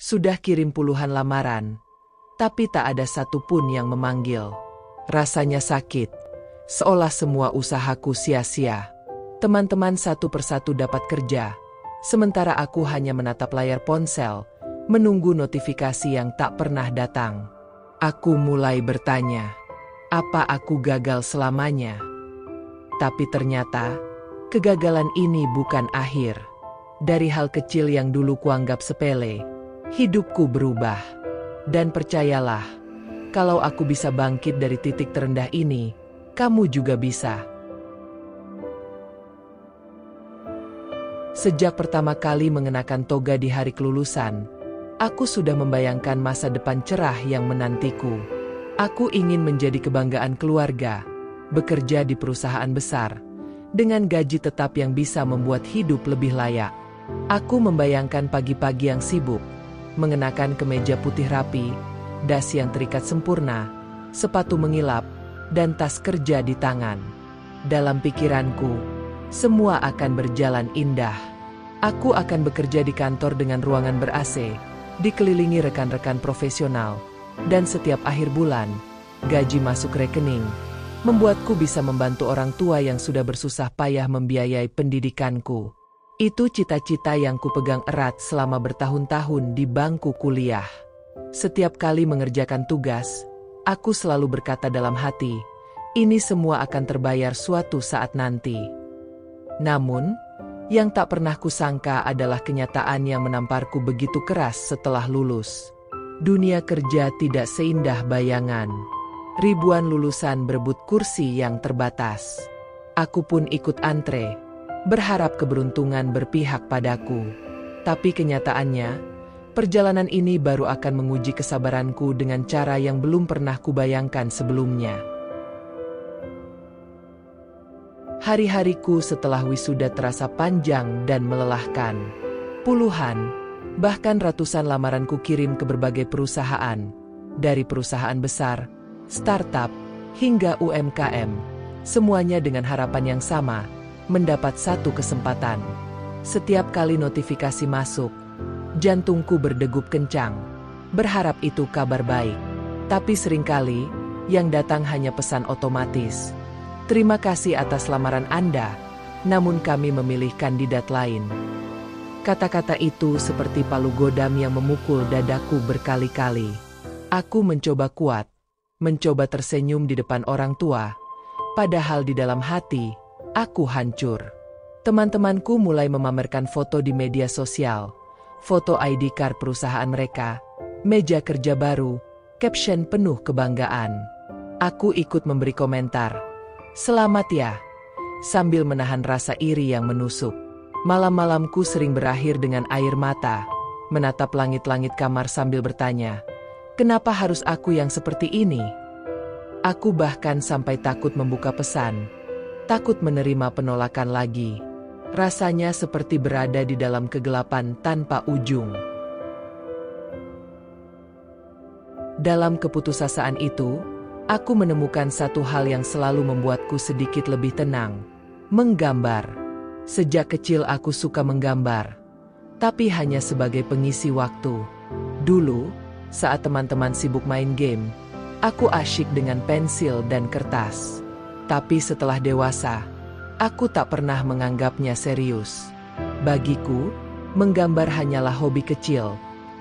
Sudah kirim puluhan lamaran, tapi tak ada satupun yang memanggil. Rasanya sakit, seolah semua usahaku sia-sia. Teman-teman satu persatu dapat kerja, sementara aku hanya menatap layar ponsel, menunggu notifikasi yang tak pernah datang. Aku mulai bertanya, apa aku gagal selamanya? Tapi ternyata, kegagalan ini bukan akhir. Dari hal kecil yang dulu kuanggap sepele, hidupku berubah. Dan percayalah, kalau aku bisa bangkit dari titik terendah ini, kamu juga bisa. Sejak pertama kali mengenakan toga di hari kelulusan, aku sudah membayangkan masa depan cerah yang menantiku. Aku ingin menjadi kebanggaan keluarga, bekerja di perusahaan besar, dengan gaji tetap yang bisa membuat hidup lebih layak. Aku membayangkan pagi-pagi yang sibuk, mengenakan kemeja putih rapi, dasi yang terikat sempurna, sepatu mengilap, dan tas kerja di tangan. Dalam pikiranku, semua akan berjalan indah. Aku akan bekerja di kantor dengan ruangan ber-AC, dikelilingi rekan-rekan profesional, dan setiap akhir bulan, gaji masuk rekening, membuatku bisa membantu orang tua yang sudah bersusah payah membiayai pendidikanku. Itu cita-cita yang kupegang erat selama bertahun-tahun di bangku kuliah. Setiap kali mengerjakan tugas, aku selalu berkata dalam hati, ini semua akan terbayar suatu saat nanti. Namun, yang tak pernah kusangka adalah kenyataan yang menamparku begitu keras setelah lulus. Dunia kerja tidak seindah bayangan. Ribuan lulusan berebut kursi yang terbatas. Aku pun ikut antre, berharap keberuntungan berpihak padaku. Tapi kenyataannya, perjalanan ini baru akan menguji kesabaranku dengan cara yang belum pernah kubayangkan sebelumnya. Hari-hariku setelah wisuda terasa panjang dan melelahkan. Puluhan, bahkan ratusan lamaran kukirim ke berbagai perusahaan, dari perusahaan besar, startup, hingga UMKM, semuanya dengan harapan yang sama, mendapat satu kesempatan. Setiap kali notifikasi masuk, jantungku berdegup kencang, berharap itu kabar baik. Tapi seringkali, yang datang hanya pesan otomatis. Terima kasih atas lamaran Anda, namun kami memilih kandidat lain. Kata-kata itu seperti palu godam yang memukul dadaku berkali-kali. Aku mencoba kuat, mencoba tersenyum di depan orang tua, padahal di dalam hati, aku hancur. Teman-temanku mulai memamerkan foto di media sosial, foto ID card perusahaan mereka, meja kerja baru, caption penuh kebanggaan. Aku ikut memberi komentar, "Selamat ya," sambil menahan rasa iri yang menusuk. Malam-malamku sering berakhir dengan air mata, menatap langit-langit kamar sambil bertanya, kenapa harus aku yang seperti ini? Aku bahkan sampai takut membuka pesan, takut menerima penolakan lagi. Rasanya seperti berada di dalam kegelapan tanpa ujung. Dalam keputusasaan itu, aku menemukan satu hal yang selalu membuatku sedikit lebih tenang, menggambar. Sejak kecil aku suka menggambar, tapi hanya sebagai pengisi waktu. Dulu, saat teman-teman sibuk main game, aku asyik dengan pensil dan kertas. Tapi setelah dewasa, aku tak pernah menganggapnya serius. Bagiku, menggambar hanyalah hobi kecil,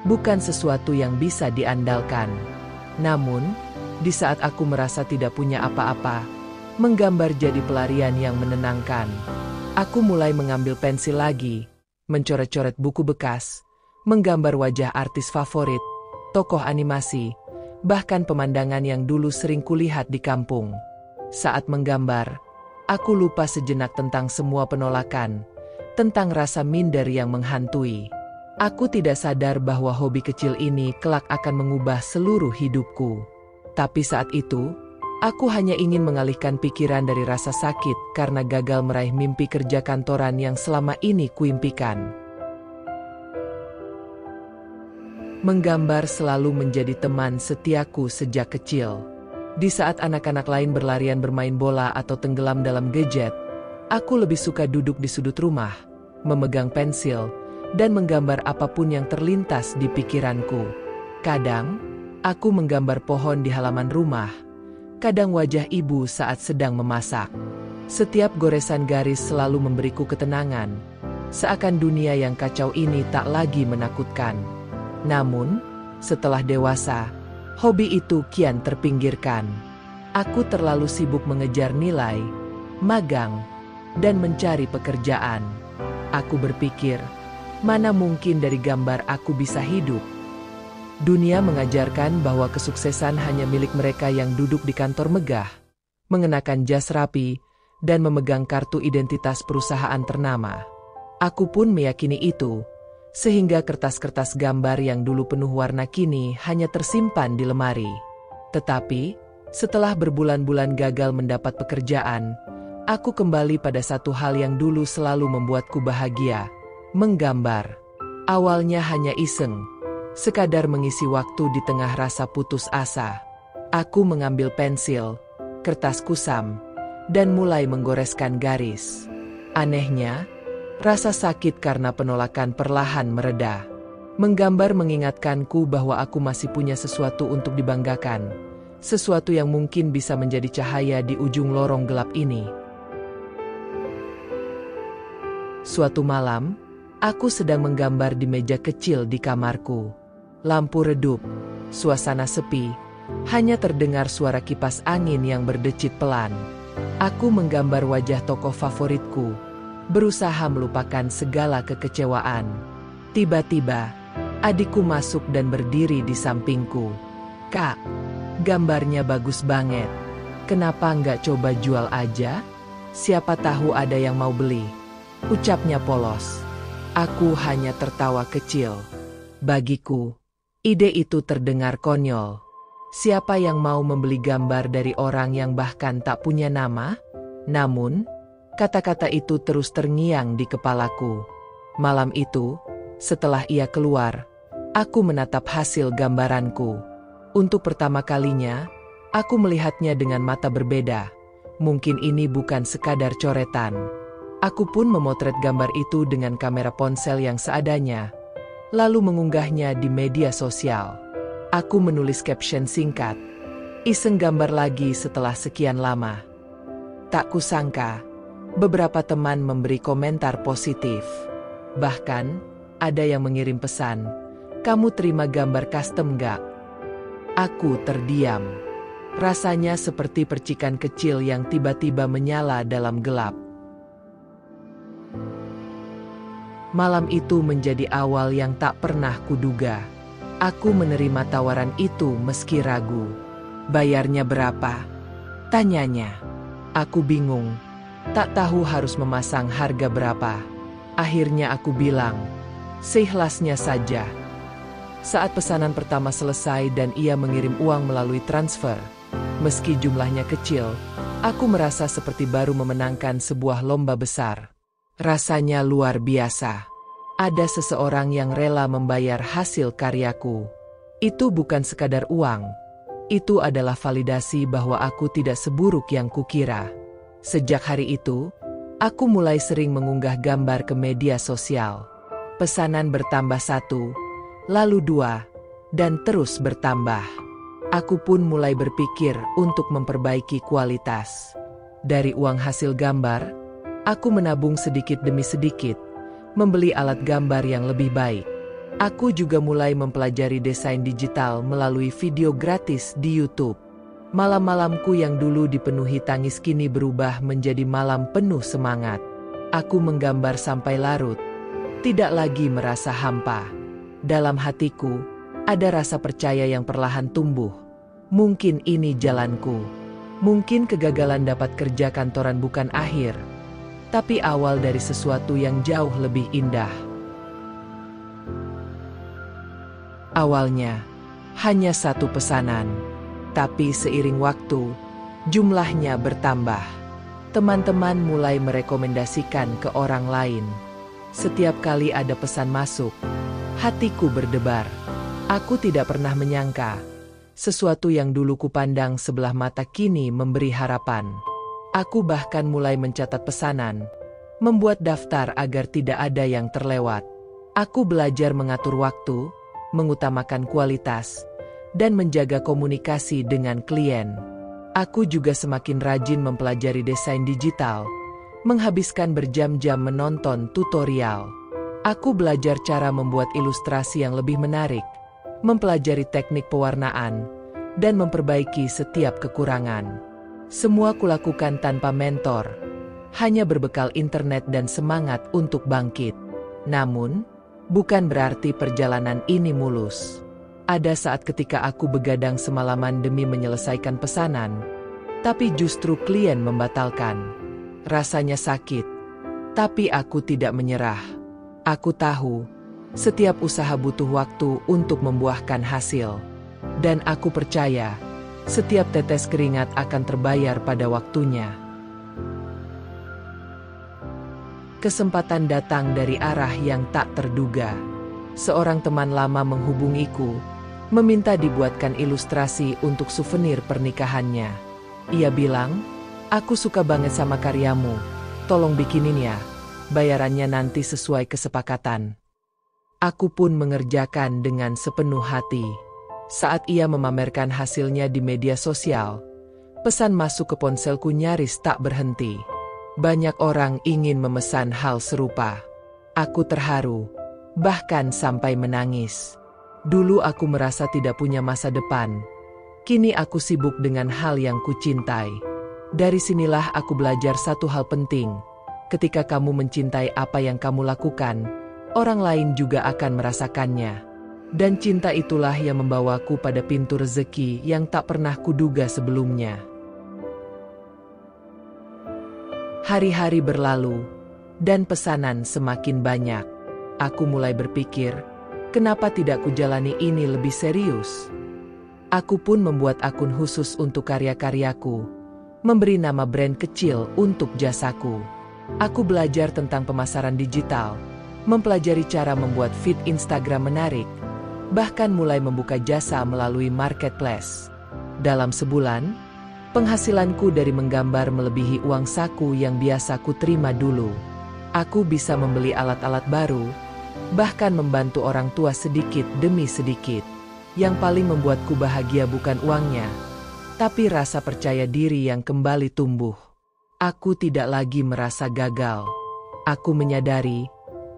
bukan sesuatu yang bisa diandalkan. Namun, di saat aku merasa tidak punya apa-apa, menggambar jadi pelarian yang menenangkan. Aku mulai mengambil pensil lagi, mencoret-coret buku bekas, menggambar wajah artis favorit, tokoh animasi, bahkan pemandangan yang dulu sering kulihat di kampung. Saat menggambar, aku lupa sejenak tentang semua penolakan, tentang rasa minder yang menghantui. Aku tidak sadar bahwa hobi kecil ini kelak akan mengubah seluruh hidupku. Tapi saat itu, aku hanya ingin mengalihkan pikiran dari rasa sakit karena gagal meraih mimpi kerja kantoran yang selama ini kuimpikan. Menggambar selalu menjadi teman setiaku sejak kecil. Di saat anak-anak lain berlarian bermain bola atau tenggelam dalam gadget, aku lebih suka duduk di sudut rumah, memegang pensil, dan menggambar apapun yang terlintas di pikiranku. Kadang, aku menggambar pohon di halaman rumah, kadang wajah ibu saat sedang memasak. Setiap goresan garis selalu memberiku ketenangan, seakan dunia yang kacau ini tak lagi menakutkan. Namun, setelah dewasa, hobi itu kian terpinggirkan. Aku terlalu sibuk mengejar nilai, magang, dan mencari pekerjaan. Aku berpikir, mana mungkin dari gambar aku bisa hidup? Dunia mengajarkan bahwa kesuksesan hanya milik mereka yang duduk di kantor megah, mengenakan jas rapi, dan memegang kartu identitas perusahaan ternama. Aku pun meyakini itu, sehingga kertas-kertas gambar yang dulu penuh warna kini hanya tersimpan di lemari. Tetapi, setelah berbulan-bulan gagal mendapat pekerjaan, aku kembali pada satu hal yang dulu selalu membuatku bahagia, menggambar. Awalnya hanya iseng, sekadar mengisi waktu di tengah rasa putus asa. Aku mengambil pensil, kertas kusam, dan mulai menggoreskan garis. Anehnya, rasa sakit karena penolakan perlahan mereda. Menggambar mengingatkanku bahwa aku masih punya sesuatu untuk dibanggakan, sesuatu yang mungkin bisa menjadi cahaya di ujung lorong gelap ini. Suatu malam, aku sedang menggambar di meja kecil di kamarku. Lampu redup, suasana sepi, hanya terdengar suara kipas angin yang berdecit pelan. Aku menggambar wajah tokoh favoritku, berusaha melupakan segala kekecewaan. Tiba-tiba, adikku masuk dan berdiri di sampingku. "Kak, gambarnya bagus banget. Kenapa nggak coba jual aja? Siapa tahu ada yang mau beli," ucapnya polos. Aku hanya tertawa kecil. Bagiku, ide itu terdengar konyol. Siapa yang mau membeli gambar dari orang yang bahkan tak punya nama? Namun, kata-kata itu terus terngiang di kepalaku. Malam itu, setelah ia keluar, aku menatap hasil gambaranku. Untuk pertama kalinya, aku melihatnya dengan mata berbeda. Mungkin ini bukan sekadar coretan. Aku pun memotret gambar itu dengan kamera ponsel yang seadanya, lalu mengunggahnya di media sosial. Aku menulis caption singkat, "Iseng gambar lagi setelah sekian lama." Tak kusangka, beberapa teman memberi komentar positif. Bahkan, ada yang mengirim pesan, "Kamu terima gambar custom gak?" Aku terdiam. Rasanya seperti percikan kecil yang tiba-tiba menyala dalam gelap. Malam itu menjadi awal yang tak pernah kuduga. Aku menerima tawaran itu meski ragu. "Bayarnya berapa?" tanyanya. Aku bingung, tak tahu harus memasang harga berapa. Akhirnya aku bilang, "Seikhlasnya saja." Saat pesanan pertama selesai dan ia mengirim uang melalui transfer, meski jumlahnya kecil, aku merasa seperti baru memenangkan sebuah lomba besar. Rasanya luar biasa. Ada seseorang yang rela membayar hasil karyaku. Itu bukan sekadar uang. Itu adalah validasi bahwa aku tidak seburuk yang kukira. Sejak hari itu, aku mulai sering mengunggah gambar ke media sosial. Pesanan bertambah 1, lalu 2, dan terus bertambah. Aku pun mulai berpikir untuk memperbaiki kualitas. Dari uang hasil gambar, aku menabung sedikit demi sedikit, membeli alat gambar yang lebih baik. Aku juga mulai mempelajari desain digital melalui video gratis di YouTube. Malam-malamku yang dulu dipenuhi tangis kini berubah menjadi malam penuh semangat. Aku menggambar sampai larut, tidak lagi merasa hampa. Dalam hatiku, ada rasa percaya yang perlahan tumbuh. Mungkin ini jalanku. Mungkin kegagalan dapat kerja kantoran bukan akhir, tapi awal dari sesuatu yang jauh lebih indah. Awalnya, hanya 1 pesanan. Tapi seiring waktu, jumlahnya bertambah. Teman-teman mulai merekomendasikan ke orang lain. Setiap kali ada pesan masuk, hatiku berdebar. Aku tidak pernah menyangka, sesuatu yang dulu kupandang sebelah mata kini memberi harapan. Aku bahkan mulai mencatat pesanan, membuat daftar agar tidak ada yang terlewat. Aku belajar mengatur waktu, mengutamakan kualitas, dan menjaga komunikasi dengan klien. Aku juga semakin rajin mempelajari desain digital, menghabiskan berjam-jam menonton tutorial. Aku belajar cara membuat ilustrasi yang lebih menarik, mempelajari teknik pewarnaan, dan memperbaiki setiap kekurangan. Semua kulakukan tanpa mentor, hanya berbekal internet dan semangat untuk bangkit. Namun, bukan berarti perjalanan ini mulus. Ada saat ketika aku begadang semalaman demi menyelesaikan pesanan, tapi justru klien membatalkan. Rasanya sakit, tapi aku tidak menyerah. Aku tahu, setiap usaha butuh waktu untuk membuahkan hasil. Dan aku percaya, setiap tetes keringat akan terbayar pada waktunya. Kesempatan datang dari arah yang tak terduga. Seorang teman lama menghubungiku, meminta dibuatkan ilustrasi untuk souvenir pernikahannya. Ia bilang, "Aku suka banget sama karyamu, tolong bikinin ya, bayarannya nanti sesuai kesepakatan." Aku pun mengerjakan dengan sepenuh hati. Saat ia memamerkan hasilnya di media sosial, pesan masuk ke ponselku nyaris tak berhenti. Banyak orang ingin memesan hal serupa. Aku terharu, bahkan sampai menangis. Dulu aku merasa tidak punya masa depan. Kini aku sibuk dengan hal yang kucintai. Dari sinilah aku belajar satu hal penting. Ketika kamu mencintai apa yang kamu lakukan, orang lain juga akan merasakannya. Dan cinta itulah yang membawaku pada pintu rezeki yang tak pernah kuduga sebelumnya. Hari-hari berlalu, dan pesanan semakin banyak. Aku mulai berpikir, kenapa tidak kujalani ini lebih serius? Aku pun membuat akun khusus untuk karya-karyaku, memberi nama brand kecil untuk jasaku. Aku belajar tentang pemasaran digital, mempelajari cara membuat feed Instagram menarik, bahkan mulai membuka jasa melalui marketplace. Dalam sebulan, penghasilanku dari menggambar melebihi uang saku yang biasa ku terima dulu. Aku bisa membeli alat-alat baru, bahkan membantu orang tua sedikit demi sedikit. Yang paling membuatku bahagia bukan uangnya, tapi rasa percaya diri yang kembali tumbuh. Aku tidak lagi merasa gagal. Aku menyadari,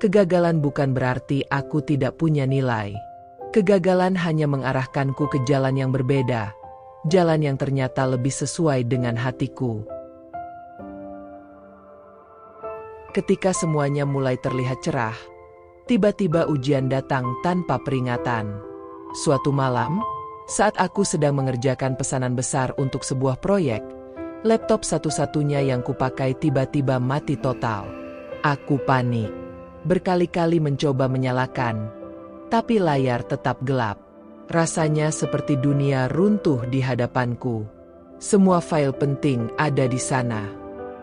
kegagalan bukan berarti aku tidak punya nilai. Kegagalan hanya mengarahkanku ke jalan yang berbeda, jalan yang ternyata lebih sesuai dengan hatiku. Ketika semuanya mulai terlihat cerah, tiba-tiba ujian datang tanpa peringatan. Suatu malam, saat aku sedang mengerjakan pesanan besar untuk sebuah proyek, laptop satu-satunya yang kupakai tiba-tiba mati total. Aku panik, berkali-kali mencoba menyalakan, tapi layar tetap gelap. Rasanya seperti dunia runtuh di hadapanku. Semua file penting ada di sana.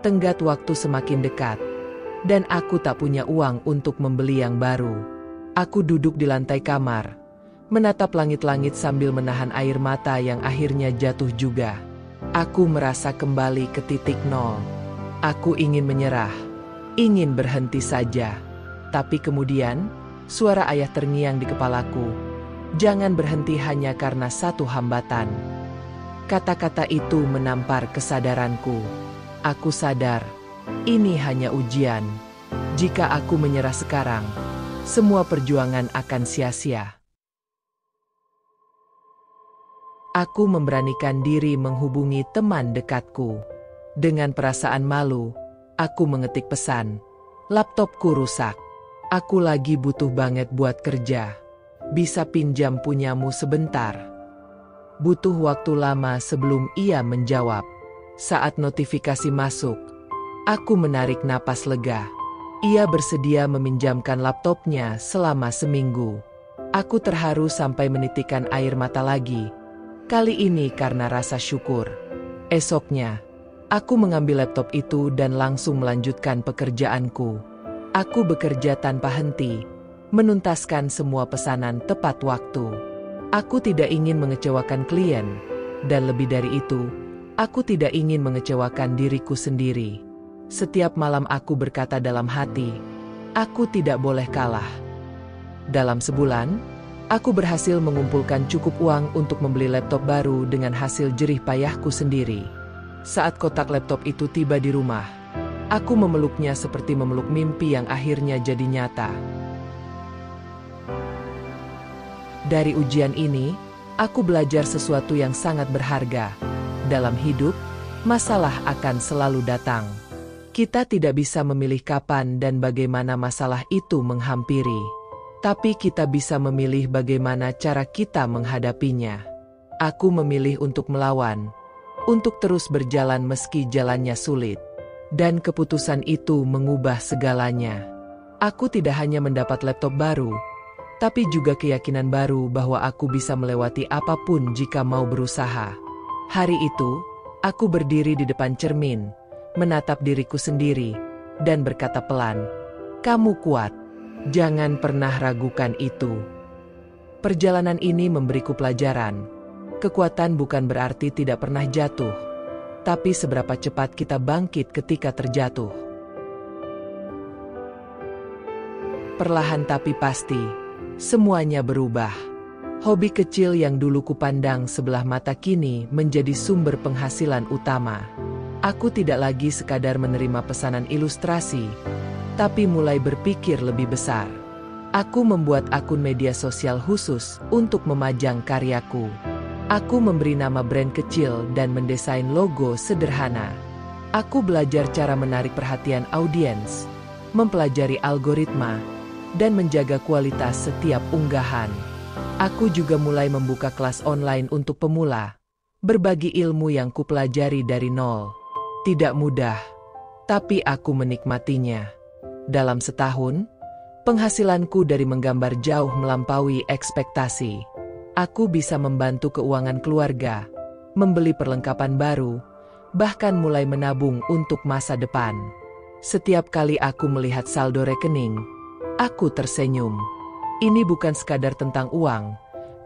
Tenggat waktu semakin dekat, dan aku tak punya uang untuk membeli yang baru. Aku duduk di lantai kamar, menatap langit-langit sambil menahan air mata yang akhirnya jatuh juga. Aku merasa kembali ke titik nol. Aku ingin menyerah, ingin berhenti saja. Tapi kemudian, suara ayah terngiang di kepalaku. Jangan berhenti hanya karena satu hambatan. Kata-kata itu menampar kesadaranku. Aku sadar, ini hanya ujian. Jika aku menyerah sekarang, semua perjuangan akan sia-sia. Aku memberanikan diri menghubungi teman dekatku. Dengan perasaan malu, aku mengetik pesan. Laptopku rusak. Aku lagi butuh banget buat kerja. Bisa pinjam punyamu sebentar? Butuh waktu lama sebelum ia menjawab. Saat notifikasi masuk, aku menarik napas lega. Ia bersedia meminjamkan laptopnya selama seminggu. Aku terharu sampai menitikkan air mata lagi. Kali ini karena rasa syukur. Esoknya, aku mengambil laptop itu dan langsung melanjutkan pekerjaanku. Aku bekerja tanpa henti, menuntaskan semua pesanan tepat waktu. Aku tidak ingin mengecewakan klien, dan lebih dari itu, aku tidak ingin mengecewakan diriku sendiri. Setiap malam aku berkata dalam hati, aku tidak boleh kalah. Dalam sebulan, aku berhasil mengumpulkan cukup uang untuk membeli laptop baru dengan hasil jerih payahku sendiri. Saat kotak laptop itu tiba di rumah, aku memeluknya seperti memeluk mimpi yang akhirnya jadi nyata. Dari ujian ini, aku belajar sesuatu yang sangat berharga. Dalam hidup, masalah akan selalu datang. Kita tidak bisa memilih kapan dan bagaimana masalah itu menghampiri. Tapi kita bisa memilih bagaimana cara kita menghadapinya. Aku memilih untuk melawan, untuk terus berjalan meski jalannya sulit. Dan keputusan itu mengubah segalanya. Aku tidak hanya mendapat laptop baru, tapi juga keyakinan baru bahwa aku bisa melewati apapun jika mau berusaha. Hari itu, aku berdiri di depan cermin, menatap diriku sendiri, dan berkata pelan, "Kamu kuat. Jangan pernah ragukan itu." Perjalanan ini memberiku pelajaran. Kekuatan bukan berarti tidak pernah jatuh, tapi seberapa cepat kita bangkit ketika terjatuh. Perlahan tapi pasti, semuanya berubah. Hobi kecil yang dulu kupandang sebelah mata kini menjadi sumber penghasilan utama. Aku tidak lagi sekadar menerima pesanan ilustrasi, tapi mulai berpikir lebih besar. Aku membuat akun media sosial khusus untuk memajang karyaku. Aku memberi nama brand kecil dan mendesain logo sederhana. Aku belajar cara menarik perhatian audiens, mempelajari algoritma, dan menjaga kualitas setiap unggahan. Aku juga mulai membuka kelas online untuk pemula, berbagi ilmu yang kupelajari dari nol. Tidak mudah, tapi aku menikmatinya. Dalam setahun, penghasilanku dari menggambar jauh melampaui ekspektasi. Aku bisa membantu keuangan keluarga, membeli perlengkapan baru, bahkan mulai menabung untuk masa depan. Setiap kali aku melihat saldo rekening, aku tersenyum. Ini bukan sekadar tentang uang,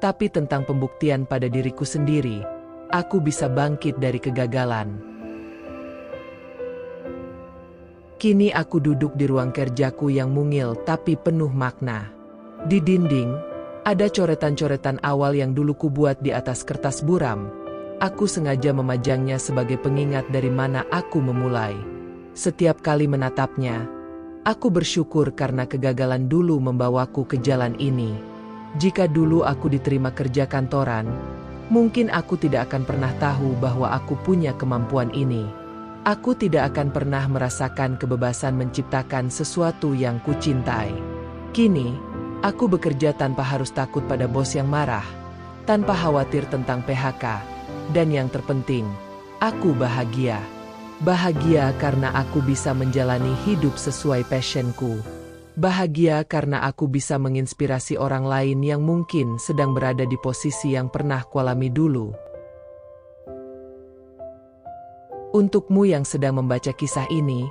tapi tentang pembuktian pada diriku sendiri. Aku bisa bangkit dari kegagalan. Kini aku duduk di ruang kerjaku yang mungil tapi penuh makna. Di dinding, ada coretan-coretan awal yang dulu kubuat di atas kertas buram. Aku sengaja memajangnya sebagai pengingat dari mana aku memulai. Setiap kali menatapnya, aku bersyukur karena kegagalan dulu membawaku ke jalan ini. Jika dulu aku diterima kerja kantoran, mungkin aku tidak akan pernah tahu bahwa aku punya kemampuan ini. Aku tidak akan pernah merasakan kebebasan menciptakan sesuatu yang kucintai. Kini, aku bekerja tanpa harus takut pada bos yang marah, tanpa khawatir tentang PHK, dan yang terpenting, aku bahagia. Bahagia karena aku bisa menjalani hidup sesuai passionku. Bahagia karena aku bisa menginspirasi orang lain yang mungkin sedang berada di posisi yang pernah kualami dulu. Untukmu yang sedang membaca kisah ini,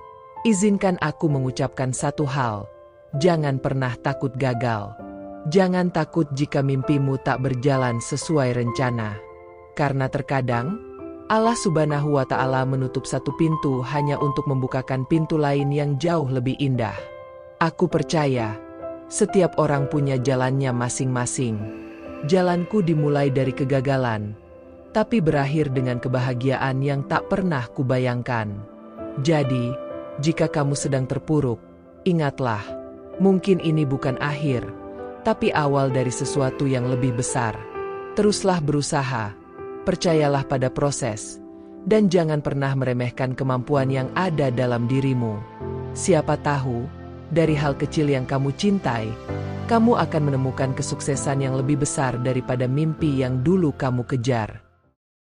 izinkan aku mengucapkan satu hal. Jangan pernah takut gagal. Jangan takut jika mimpimu tak berjalan sesuai rencana. Karena terkadang, Allah Subhanahu wa Ta'ala menutup satu pintu hanya untuk membukakan pintu lain yang jauh lebih indah. Aku percaya, setiap orang punya jalannya masing-masing. Jalanku dimulai dari kegagalan, tapi berakhir dengan kebahagiaan yang tak pernah kubayangkan. Jadi, jika kamu sedang terpuruk, ingatlah, mungkin ini bukan akhir, tapi awal dari sesuatu yang lebih besar. Teruslah berusaha, percayalah pada proses, dan jangan pernah meremehkan kemampuan yang ada dalam dirimu. Siapa tahu, dari hal kecil yang kamu cintai, kamu akan menemukan kesuksesan yang lebih besar daripada mimpi yang dulu kamu kejar.